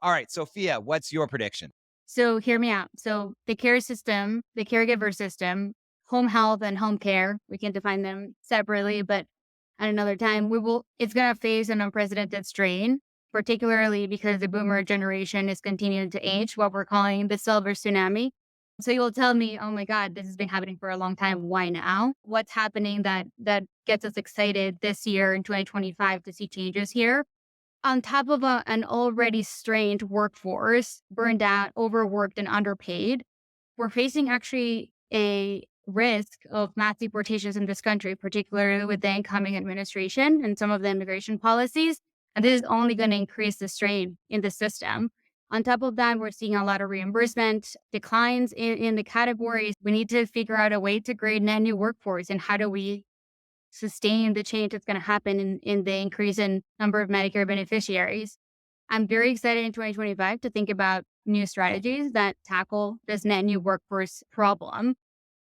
All right, Sophia, what's your prediction? So hear me out. So the care system, the caregiver system, home health and home care, we can define them separately, but at another time, it's going to face an unprecedented strain, particularly because the boomer generation is continuing to age, what we're calling the silver tsunami. So you'll tell me, oh my God, this has been happening for a long time. Why now? What's happening that gets us excited this year in 2025 to see changes here? On top of an already strained workforce, burned out, overworked, and underpaid, we're facing actually a risk of mass deportations in this country, particularly with the incoming administration and some of the immigration policies. And this is only going to increase the strain in the system. On top of that, we're seeing a lot of reimbursement declines in the categories. We need to figure out a way to create net new workforce. And how do we sustain the change that's going to happen in the increase in number of Medicare beneficiaries? I'm very excited in 2025 to think about new strategies that tackle this net new workforce problem.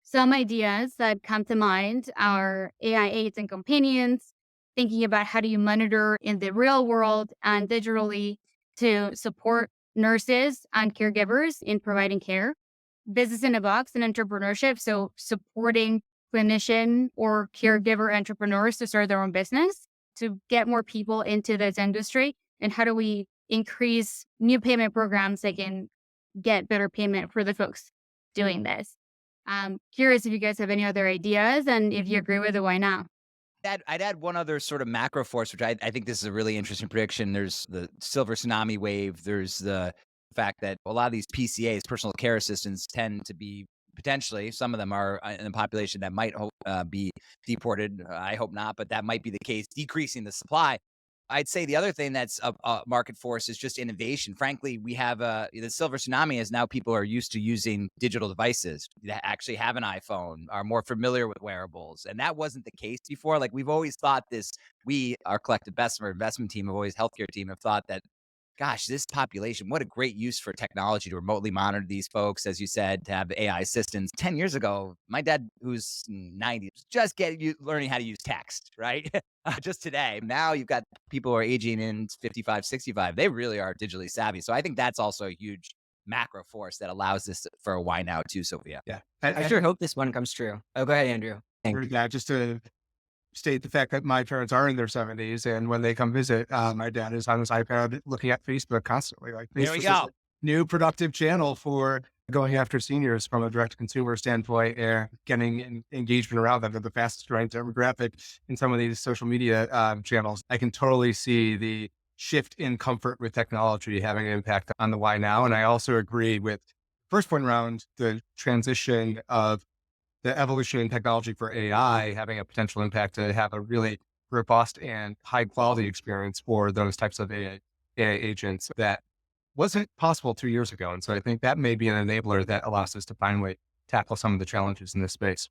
Some ideas that come to mind are AI aides and companions, thinking about how do you monitor in the real world and digitally to support nurses and caregivers in providing care. Business in a box and entrepreneurship. So supporting clinician or caregiver entrepreneurs to start their own business to get more people into this industry. And how do we increase new payment programs that can get better payment for the folks doing this? Curious if you guys have any other ideas and if you agree with it, why not? I'd add one other sort of macro force, which I think this is a really interesting prediction. There's the silver tsunami wave. There's the fact that a lot of these PCAs, personal care assistants, tend to be potentially, some of them are in the population that might be deported. I hope not, but that might be the case, decreasing the supply. I'd say the other thing that's a market force is just innovation. Frankly, we have the silver tsunami is now people are used to using digital devices that actually have an iPhone, are more familiar with wearables. And that wasn't the case before. Like we've always thought this, our collective Bessemer investment team, have always healthcare team have thought that gosh, this population, what a great use for technology to remotely monitor these folks, as you said, to have AI assistants. 10 years ago, my dad, who's 90, was just learning how to use text, right? Just today. Now you've got people who are aging in 55, 65. They really are digitally savvy. So I think that's also a huge macro force that allows this for a why now too, Sophia. Yeah. I sure hope this one comes true. Oh, go ahead, Andrew. Thanks. Yeah, just to state the fact that my parents are in their 70s, and when they come visit, my dad is on his iPad looking at Facebook constantly. Like There we Facebook is a go. new productive channel for going after seniors from a direct consumer standpoint and getting engagement around them. They're the fastest growing demographic in some of these social media channels. I can totally see the shift in comfort with technology having an impact on the why now. And I also agree with first point around the transition of the evolution in technology for AI having a potential impact to have a really robust and high quality experience for those types of AI agents that wasn't possible 2 years ago. And so I think that may be an enabler that allows us to finally tackle some of the challenges in this space.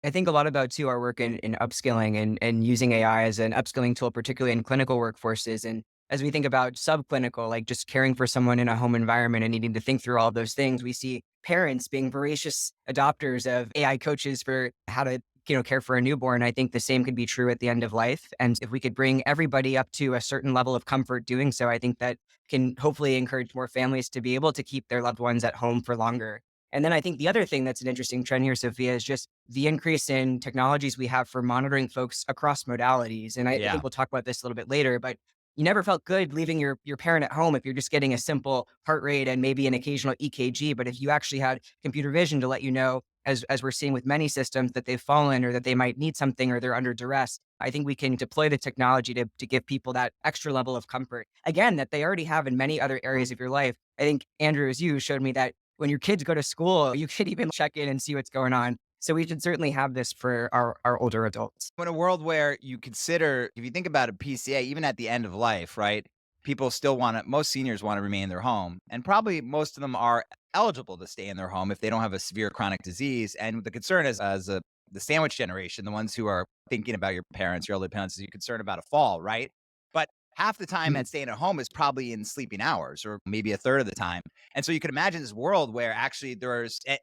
I think a lot about too our work in upskilling and using AI as an upskilling tool, particularly in clinical workforces. And as we think about subclinical, like just caring for someone in a home environment and needing to think through all of those things, we see parents being voracious adopters of AI coaches for how to care for a newborn. I think the same could be true at the end of life. And if we could bring everybody up to a certain level of comfort doing so, I think that can hopefully encourage more families to be able to keep their loved ones at home for longer. And then I think the other thing that's an interesting trend here, Sophia, is just the increase in technologies we have for monitoring folks across modalities. And I Yeah. think we'll talk about this a little bit later, but you never felt good leaving your parent at home if you're just getting a simple heart rate and maybe an occasional EKG. But if you actually had computer vision to let you know, as we're seeing with many systems, that they've fallen or that they might need something or they're under duress, I think we can deploy the technology to give people that extra level of comfort, again, that they already have in many other areas of your life. I think, Andrew, as you showed me that when your kids go to school, you could even check in and see what's going on. So we should certainly have this for our older adults. In a world where you consider, if you think about a PCA, even at the end of life, right? People still most seniors want to remain in their home. And probably most of them are eligible to stay in their home if they don't have a severe chronic disease. And the concern is, the sandwich generation, the ones who are thinking about your parents, your elderly parents, is you're concerned about a fall, right? But half the time that staying at home is probably in sleeping hours, or maybe a third of the time. And so you can imagine this world where actually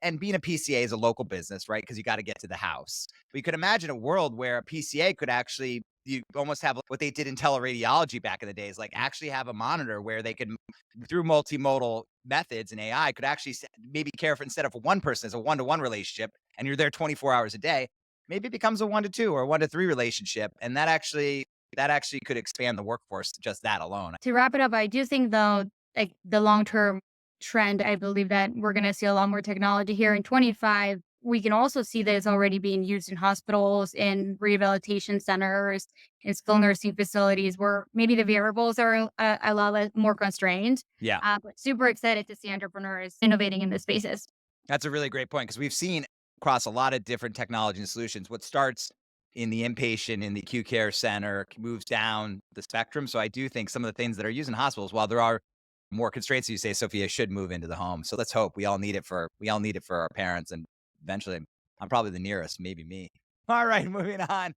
and being a PCA is a local business, right? Because you got to get to the house. But you could imagine a world where a PCA could actually you almost have what they did in teleradiology back in the days, like actually have a monitor where they could, through multimodal methods and AI, could actually maybe care for, instead of one person as a one-to-one relationship, and you're there 24 hours a day, maybe it becomes a 1-to-2 or a 1-to-3 relationship, and that actually could expand the workforce, just that alone. To wrap it up, I do think though, like the long term trend, I believe that we're going to see a lot more technology here in 25. We can also see that it's already being used in hospitals, in rehabilitation centers, in skilled nursing facilities where maybe the variables are a lot more constrained. Yeah. But super excited to see entrepreneurs innovating in this spaces. That's a really great point, because we've seen across a lot of different technology and solutions, what starts in the inpatient, in the acute care center, moves down the spectrum. So I do think some of the things that are used in hospitals, while there are more constraints, you say, Sophia, should move into the home. So let's hope. We all need it for our parents, and eventually I'm probably the nearest, maybe me. All right, moving on.